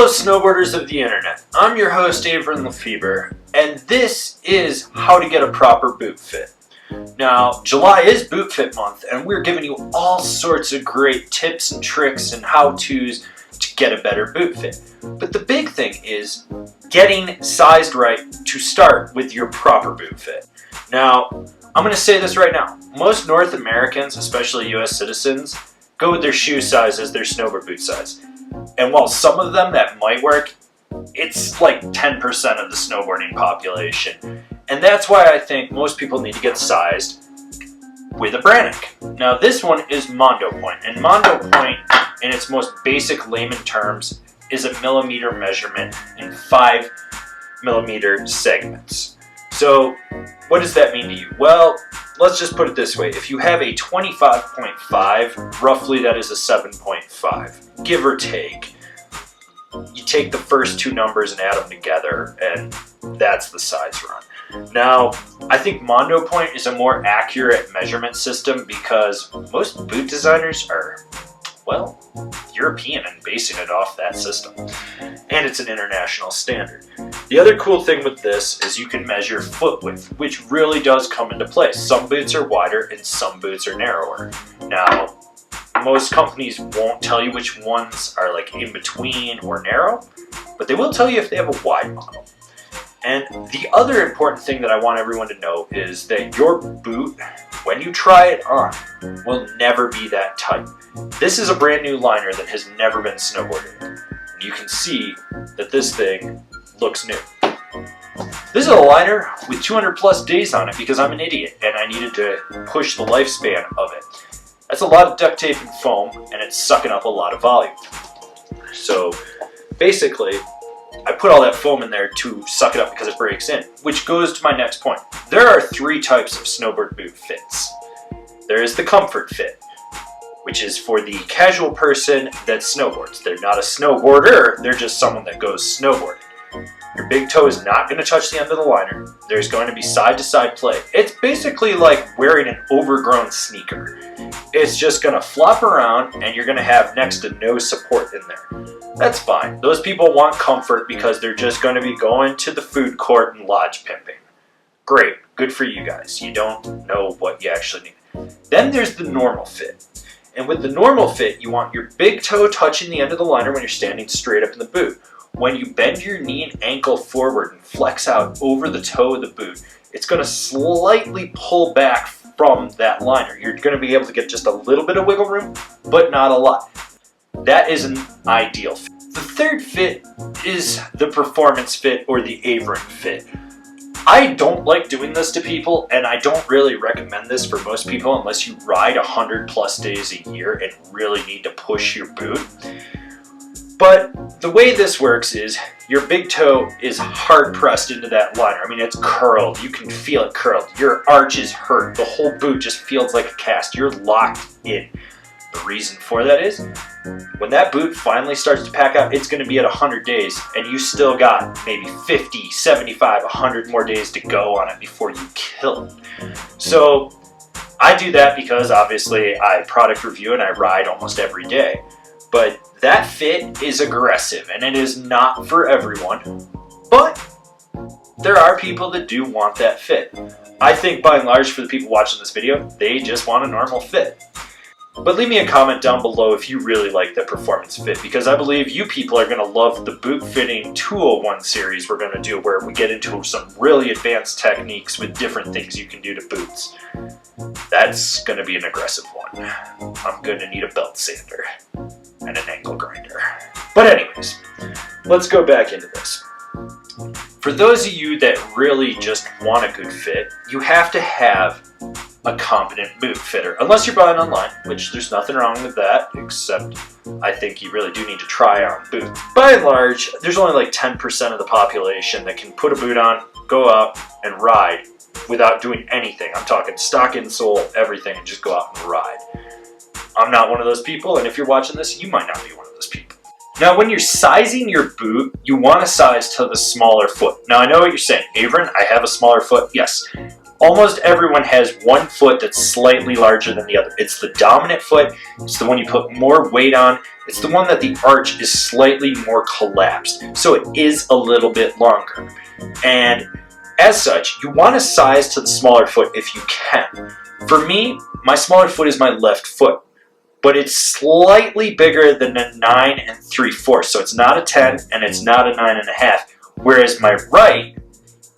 Hello snowboarders of the internet, I'm your host Avran LeFeber, and this is how to get a proper boot fit. Now, July is boot fit month, and we're giving you all sorts of great tips and tricks and how-tos to get a better boot fit. But the big thing is getting sized right to start with your proper boot fit. Now, I'm going to say this right now, most North Americans, especially US citizens, go with their shoe size as their snowboard boot size. And while some of them that might work, it's like 10% of the snowboarding population. And that's why I think most people need to get sized with a Brannock. Now this one is Mondo point, and Mondo point in its most basic layman terms is a millimeter measurement in 5 millimeter segments. So what does that mean to you? Well, let's just put it this way. If you have a 25.5, roughly that is a 7.5, give or take. You take the first two numbers and add them together, and that's the size run. Now, I think Mondo point is a more accurate measurement system because most boot designers are, well, European and basing it off that system. And it's an international standard. The other cool thing with this is you can measure foot width, which really does come into play. Some boots are wider and some boots are narrower. Now, most companies won't tell you which ones are like in between or narrow, but they will tell you if they have a wide model. And the other important thing that I want everyone to know is that your boot, when you try it on, will never be that tight. This is a brand new liner that has never been snowboarded. And you can see that this thing looks new. This is a liner with 200 plus days on it because I'm an idiot and I needed to push the lifespan of it. That's a lot of duct tape and foam, and it's sucking up a lot of volume. So basically, I put all that foam in there to suck it up because it breaks in, which goes to my next point. There are three types of snowboard boot fits. There is the comfort fit, which is for the casual person that snowboards. They're not a snowboarder, they're just someone that goes snowboarding. Your big toe is not going to touch the end of the liner. There's going to be side-to-side play. It's basically like wearing an overgrown sneaker. It's just going to flop around and you're going to have next to no support in there. That's fine. Those people want comfort because they're just going to be going to the food court and lodge pimping. Great. Good for you guys. You don't know what you actually need. Then there's the normal fit. And with the normal fit, you want your big toe touching the end of the liner when you're standing straight up in the boot. When you bend your knee and ankle forward and flex out over the toe of the boot, it's going to slightly pull back from that liner. You're going to be able to get just a little bit of wiggle room, but not a lot. That is an ideal fit. The third fit is the performance fit or the Avran fit. I don't like doing this to people, and I don't really recommend this for most people unless you ride 100 plus days a year and really need to push your boot. But the way this works is your big toe is hard pressed into that liner. I mean, it's curled. You can feel it curled. Your arches hurt. The whole boot just feels like a cast. You're locked in. The reason for that is when that boot finally starts to pack out, it's going to be at 100 days and you still got maybe 50, 75, 100 more days to go on it before you kill it. So I do that because obviously I product review and I ride almost every day. But that fit is aggressive and it is not for everyone, but there are people that do want that fit. I think by and large for the people watching this video, they just want a normal fit. But leave me a comment down below if you really like the performance fit because I believe you people are going to love the boot fitting 201 series we're going to do where we get into some really advanced techniques with different things you can do to boots. That's going to be an aggressive one. I'm going to need a belt sander and an ankle grinder. But anyways, let's go back into this. For those of you that really just want a good fit, you have to have a competent boot fitter. Unless you're buying online, which there's nothing wrong with that, except I think you really do need to try on boots. By and large, there's only like 10% of the population that can put a boot on, go out, and ride without doing anything. I'm talking stock insole, everything, and just go out and ride. I'm not one of those people, and if you're watching this, you might not be one of those people. Now, when you're sizing your boot, you want to size to the smaller foot. Now, I know what you're saying. Avran, I have a smaller foot. Yes. Almost everyone has one foot that's slightly larger than the other. It's the dominant foot. It's the one you put more weight on. It's the one that the arch is slightly more collapsed, so it is a little bit longer. And as such, you want to size to the smaller foot if you can. For me, my smaller foot is my left foot, but it's slightly bigger than a 9 3/4, so it's not a 10 and it's not a 9 1/2, whereas my right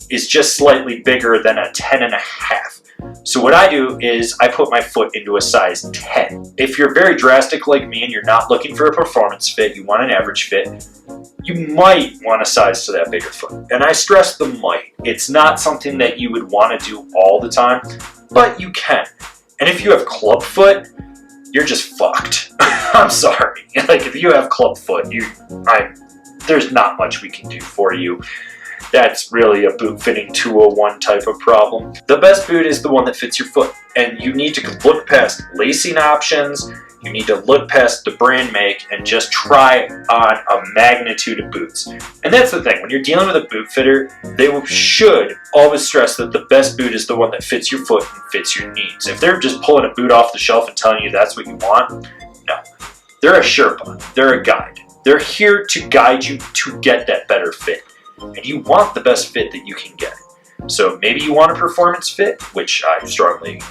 is just slightly bigger than a 10 1/2. So what I do is I put my foot into a size 10. If you're very drastic like me and you're not looking for a performance fit, you want an average fit, you might want to size to that bigger foot. And I stress the might. It's not something that you would want to do all the time, but you can. And if you have club foot, you're just fucked. I'm sorry. Like if you have club foot, there's not much we can do for you. That's really a boot fitting 201 type of problem. The best boot is the one that fits your foot, and you need to look past lacing options, you need to look past the brand make, and just try on a magnitude of boots. And that's the thing, when you're dealing with a boot fitter, they should always stress that the best boot is the one that fits your foot and fits your needs. If they're just pulling a boot off the shelf and telling you that's what you want, no. They're a Sherpa, they're a guide. They're here to guide you to get that better fit. And you want the best fit that you can get. So maybe you want a performance fit, which I strongly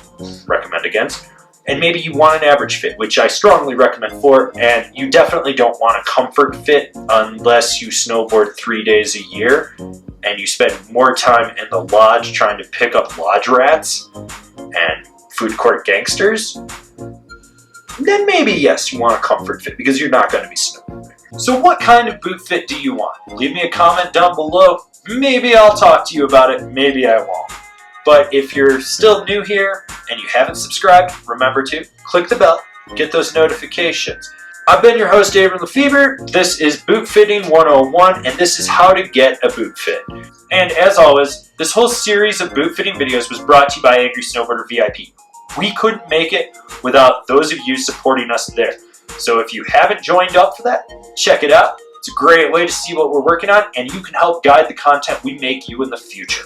recommend against, and maybe you want an average fit, which I strongly recommend for, and you definitely don't want a comfort fit unless you snowboard 3 days a year and you spend more time in the lodge trying to pick up lodge rats and food court gangsters. Then maybe yes, you want a comfort fit because you're not going to be snowboarding. So what kind of boot fit do you want? Leave me a comment down below. Maybe I'll talk to you about it, maybe I won't. But if you're still new here and you haven't subscribed, remember to click the bell, get those notifications. I've been your host, Avran LeFeber. This is Boot Fitting 101, and this is how to get a boot fit. And as always, this whole series of boot fitting videos was brought to you by Angrysnowboarder.vip. We couldn't make it without those of you supporting us there. So if you haven't joined up for that, check it out. It's a great way to see what we're working on, and you can help guide the content we make you in the future.